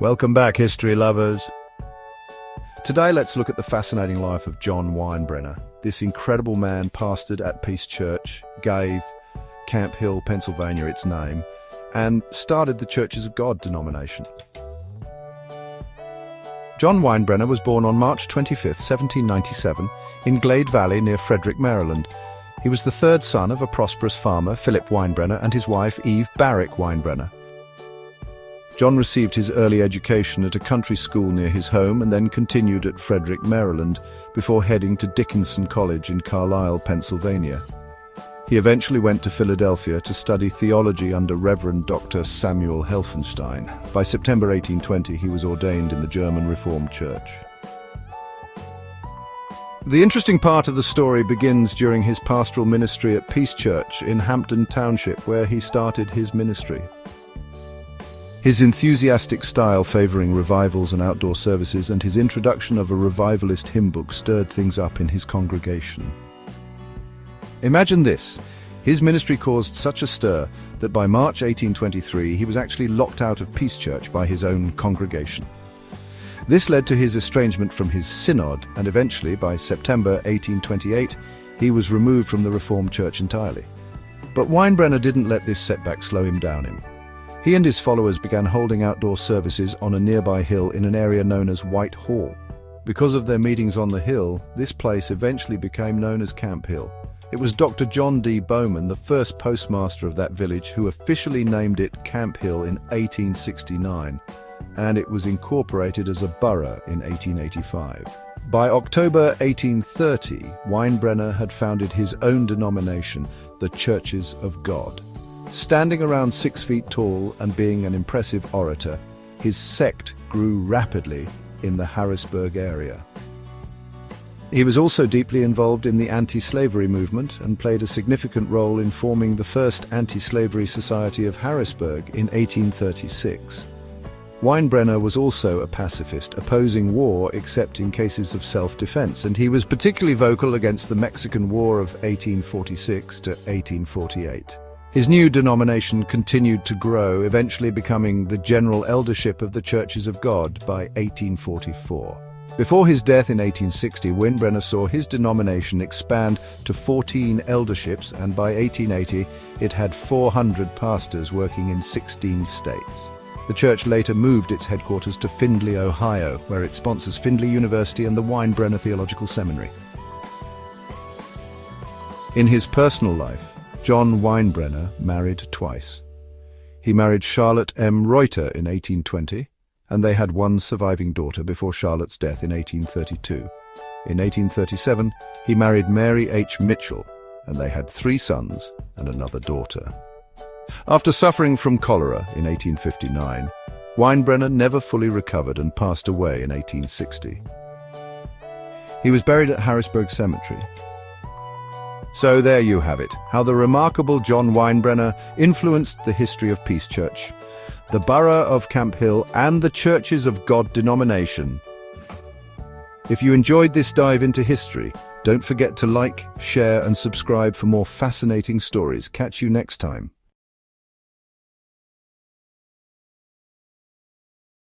Welcome back, history lovers. Today, let's look at the fascinating life of John Winebrenner. This incredible man pastored at Peace Church, gave Camp Hill, Pennsylvania, its name, and started the Churches of God denomination. John Winebrenner was born on March 25, 1797, in Glade Valley near Frederick, Maryland. He was the third son of a prosperous farmer, Philip Winebrenner, and his wife, Eve Barrick Winebrenner. John received his early education at a country school near his home and then continued at Frederick, Maryland, before heading to Dickinson College in Carlisle, Pennsylvania. He eventually went to Philadelphia to study theology under Reverend Dr. Samuel Helfenstein. By September 1820, he was ordained in the German Reformed Church. The interesting part of the story begins during his pastoral ministry at Peace Church in Hampton Township, where he started his ministry. His enthusiastic style favoring revivals and outdoor services and his introduction of a revivalist hymn book stirred things up in his congregation. Imagine this. His ministry caused such a stir that by March 1823 he was actually locked out of Peace Church by his own congregation. This led to his estrangement from his synod, and eventually, by September 1828, he was removed from the Reformed Church entirely. But Winebrenner didn't let this setback slow him down. He and his followers began holding outdoor services on a nearby hill in an area known as White Hall. Because of their meetings on the hill, this place eventually became known as Camp Hill. It was Dr. John D. Bowman, the first postmaster of that village, who officially named it Camp Hill in 1869, and it was incorporated as a borough in 1885. By October 1830, Winebrenner had founded his own denomination, the Churches of God. Standing around 6 feet tall and being an impressive orator, his sect grew rapidly in the Harrisburg area. He was also deeply involved in the anti-slavery movement and played a significant role in forming the first anti-slavery society of Harrisburg in 1836. Winebrenner was also a pacifist, opposing war except in cases of self-defense, and he was particularly vocal against the Mexican War of 1846 to 1848. His new denomination continued to grow, eventually becoming the General Eldership of the Churches of God by 1844. Before his death in 1860, Winebrenner saw his denomination expand to 14 elderships, and by 1880 it had 400 pastors working in 16 states. The church later moved its headquarters to Findlay, Ohio, where it sponsors Findlay University and the Winebrenner Theological Seminary. In his personal life, John Winebrenner married twice. He married Charlotte M. Reuter in 1820, and they had one surviving daughter before Charlotte's death in 1832. In 1837, he married Mary H. Mitchell, and they had 3 sons and another daughter. After suffering from cholera in 1859, Winebrenner never fully recovered and passed away in 1860. He was buried at Harrisburg Cemetery. So there you have it, how the remarkable John Winebrenner influenced the history of Peace Church, the borough of Camp Hill, and the Churches of God denomination. If you enjoyed this dive into history, don't forget to like, share, and subscribe for more fascinating stories. Catch you next time.